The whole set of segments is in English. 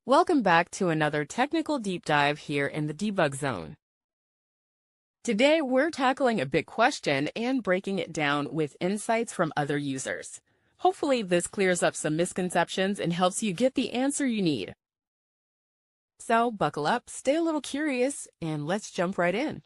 Welcome back to another technical deep dive here in the debug zone. Today, we're tackling a big question and breaking it down with insights from other users. Hopefully, this clears up some misconceptions and helps you get the answer you need. So, buckle up, stay a little curious, and let's jump right in.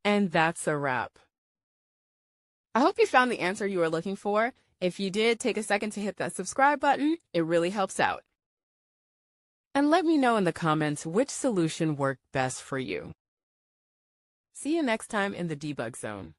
And that's a wrap. I hope you found the answer you were looking for. If you did, take a second to hit that subscribe button. It really helps out. And let me know in the comments which solution worked best for you. See you next time in the debug zone.